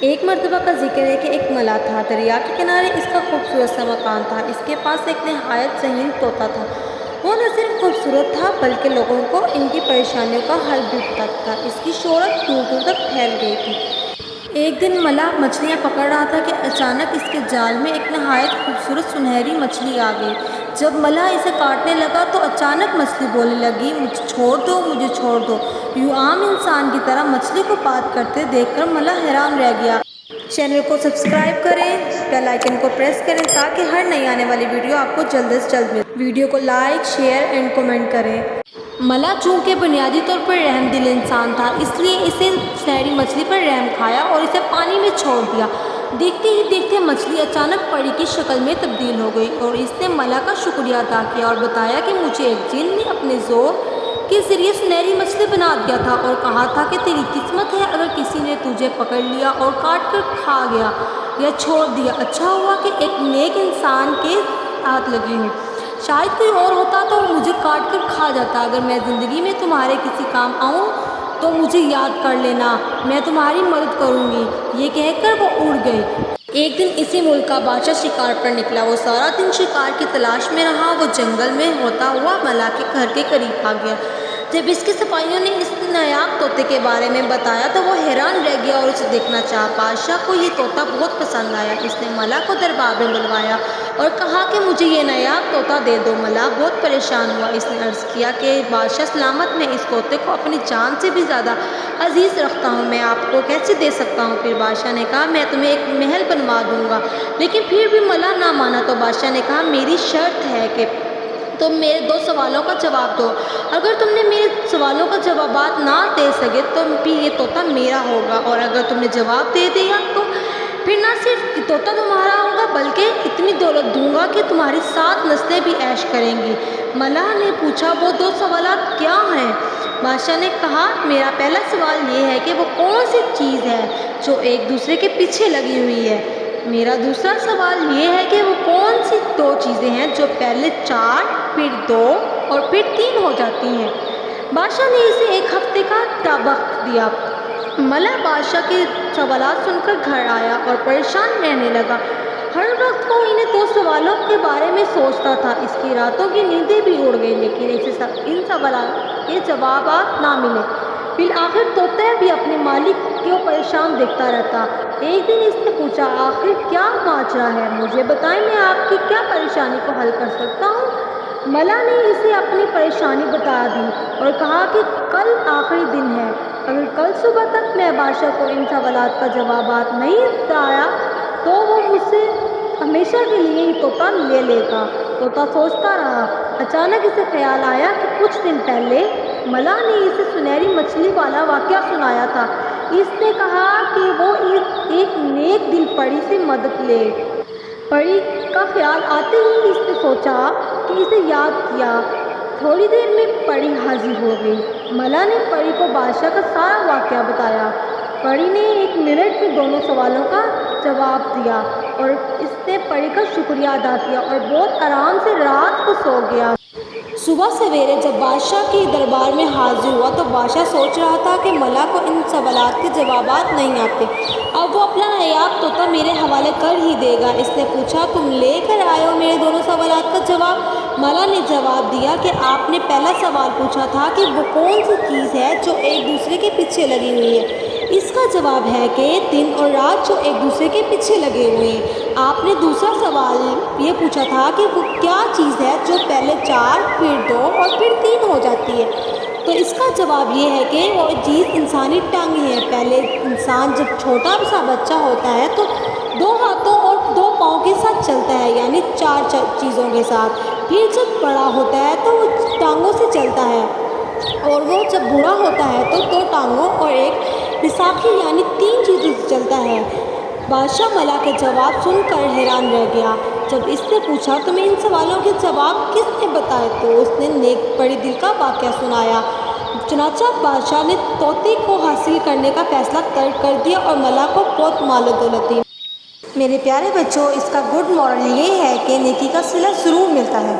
ایک مرتبہ کا ذکر ہے کہ ایک ملا تھا، دریا کے کنارے اس کا خوبصورت سا مکان تھا۔ اس کے پاس ایک نہایت ذہین طوطا تھا۔ وہ نہ صرف خوبصورت تھا بلکہ لوگوں کو ان کی پریشانیوں کا حل بھی بتاتا تھا۔ اس کی شہرت دور دور تک پھیل گئی تھی۔ ایک دن ملا مچھلیاں پکڑ رہا تھا کہ اچانک اس کے جال میں ایک نہایت خوبصورت سنہری مچھلی آ گئی۔ جب ملا اسے کاٹنے لگا تو اچانک مچھلی بولنے لگی، مجھے چھوڑ دو، مجھے چھوڑ دو۔ یوں عام انسان کی طرح مچھلی کو بات کرتے دیکھ کر ملا حیران رہ گیا۔ چینل کو سبسکرائب کریں، بیل آئیکن کو پریس کریں تاکہ ہر نئی آنے والی ویڈیو آپ کو جلد سے جلد ملے۔ ویڈیو کو لائک، شیئر اینڈ کمنٹ کریں۔ ملا چونکہ بنیادی طور پر رحم دل انسان تھا، اس لیے اسے سنہری مچھلی پر رحم کھایا اور اسے پانی میں چھوڑ دیا۔ دیکھتے ہی دیکھتے مچھلی اچانک پری کی شکل میں تبدیل ہو گئی اور اس نے ملا کا شکریہ ادا کیا اور بتایا کہ مجھے ایک جن نے اپنے زور کے ذریعے سنہری مچھلی بنا دیا تھا اور کہا تھا کہ تیری قسمت ہے اگر کسی نے تجھے پکڑ لیا اور کاٹ کر کھا گیا یا چھوڑ دیا۔ اچھا ہوا کہ ایک نیک انسان کے ہاتھ لگی ہوں۔ شاید کوئی اور ہوتا تو مجھے کاٹ کر کھا جاتا۔ اگر میں زندگی میں تمہارے کسی کام آؤں تو مجھے یاد کر لینا، میں تمہاری مدد کروں گی۔ یہ کہہ کر وہ اڑ گئی۔ ایک دن اسی ملک کا بادشاہ شکار پر نکلا۔ وہ سارا دن شکار کی تلاش میں رہا۔ وہ جنگل میں ہوتا ہوا ملا کے گھر کے قریب آ گیا۔ جب اس کے سپاہیوں نے اس نایاب طوطے کے بارے میں بتایا تو وہ حیران رہ گیا اور اسے دیکھنا چاہا۔ بادشاہ کو یہ طوطا بہت پسند آیا۔ اس نے ملا کو دربار میں بلوایا اور کہا کہ مجھے یہ نایاب طوطا دے دو۔ ملا بہت پریشان ہوا۔ اس نے عرض کیا کہ بادشاہ سلامت، میں اس طوطے کو اپنی جان سے بھی زیادہ عزیز رکھتا ہوں، میں آپ کو کیسے دے سکتا ہوں؟ پھر بادشاہ نے کہا میں تمہیں ایک محل بنوا دوں گا، لیکن پھر بھی ملا نہ مانا تو بادشاہ نے کہا میری شرط ہے کہ تم میرے 2 سوالوں کا جواب دو۔ اگر تم نے میرے سوالوں کا جوابات نہ دے سکے تو بھی یہ طوطا میرا ہوگا، اور اگر تم نے جواب دے دیا تو پھر نہ صرف طوطا تمہارا ہوگا بلکہ اتنی دولت دوں گا کہ تمہاری 7 نسلیں بھی عیش کریں گی۔ ملا نے پوچھا وہ 2 سوالات کیا ہیں؟ بادشاہ نے کہا میرا پہلا سوال یہ ہے کہ وہ کون سی چیز ہے جو ایک دوسرے کے پیچھے لگی ہوئی ہے؟ میرا دوسرا سوال یہ ہے کہ وہ کون سی 2 چیزیں ہیں جو پہلے 4 پھر 2 اور پھر 3 ہو جاتی ہیں؟ بادشاہ نے اسے 1 ہفتے کا وقت دیا۔ ملا بادشاہ کے سوالات سن کر گھر آیا اور پریشان رہنے لگا۔ ہر وقت وہ انہیں 2 سوالوں کے بارے میں سوچتا تھا۔ اس کی راتوں کی نیندیں بھی اڑ گئی لیکن اسے ان سوالات کے جوابات نہ ملے۔ بالآخر طوطا بھی اپنے مالک کو پریشان دیکھتا رہتا۔ ایک دن اس نے پوچھا آخر کیا ماجرا ہے؟ مجھے بتائیں میں آپ کی کیا پریشانی کو حل کر سکتا ہوں؟ ملا نے اسے اپنی پریشانی بتا دی اور کہا کہ کل آخری دن ہے، اگر کل صبح تک میں بادشاہ کو ان سوالات کا جوابات نہیں بتایا تو وہ مجھ سے ہمیشہ کے لیے ہی طوطا لے لے گا۔ طوطا سوچتا رہا۔ اچانک اسے خیال آیا کہ کچھ دن پہلے ملا نے اسے سنہری مچھلی والا واقعہ سنایا تھا۔ اس نے کہا کہ وہ ایک نیک دل پری سے مدد لے۔ پری کا خیال آتے ہی اس نے سوچا کہ اسے یاد کیا۔ تھوڑی دیر میں پری حاضر ہو گئی۔ ملا نے پری کو بادشاہ کا سارا واقعہ بتایا۔ پری نے 1 منٹ میں دونوں سوالوں کا جواب دیا اور اس نے پری کا شکریہ ادا کیا اور بہت آرام سے رات کو سو گیا۔ صبح سویرے جب بادشاہ کے دربار میں حاضر ہوا تو بادشاہ سوچ رہا تھا کہ ملا کو ان سوالات کے جوابات نہیں آتے، اب وہ اپنا نایاب طوطا میرے حوالے کر ہی دے گا۔ اس نے پوچھا تم لے کر آئے ہو میرے دونوں سوالات کا جواب؟ ملا نے جواب دیا کہ آپ نے پہلا سوال پوچھا تھا کہ وہ کون سی چیز ہے جو ایک دوسرے کے پیچھے لگی ہوئی ہے، اس کا جواب ہے کہ دن اور رات جو ایک دوسرے کے پیچھے لگے ہوئے ہیں۔ آپ نے دوسرا سوال یہ پوچھا تھا کہ وہ کیا چیز ہے جو پہلے 4 پھر 2 اور پھر 3 ہو جاتی ہے، تو اس کا جواب یہ ہے کہ وہ چیز انسانی ٹانگ ہے۔ پہلے انسان جب چھوٹا سا بچہ ہوتا ہے تو 2 ہاتھوں اور 2 پاؤں کے ساتھ چلتا ہے، یعنی 4 چیزوں کے ساتھ۔ پھر جب بڑا ہوتا ہے تو وہ ٹانگوں سے چلتا ہے، اور وہ جب بوڑھا ہوتا ہے تو 2 ٹانگوں اور 1 بساکھی یعنی 3 چیزوں سے چلتا ہے۔ بادشاہ ملا کے جواب سن کر حیران رہ گیا۔ جب اس نے پوچھا تمہیں ان سوالوں کے جواب کس نے بتائے تو اس نے نیک پری دل کا واقعہ سنایا۔ چنانچہ بادشاہ نے طوطے کو حاصل کرنے کا فیصلہ کر دیا اور ملا کو بہت مال و دولت دی۔ میرے پیارے بچوں، اس کا گڈ مورل یہ ہے کہ نیکی کا صلہ ضرور ملتا ہے۔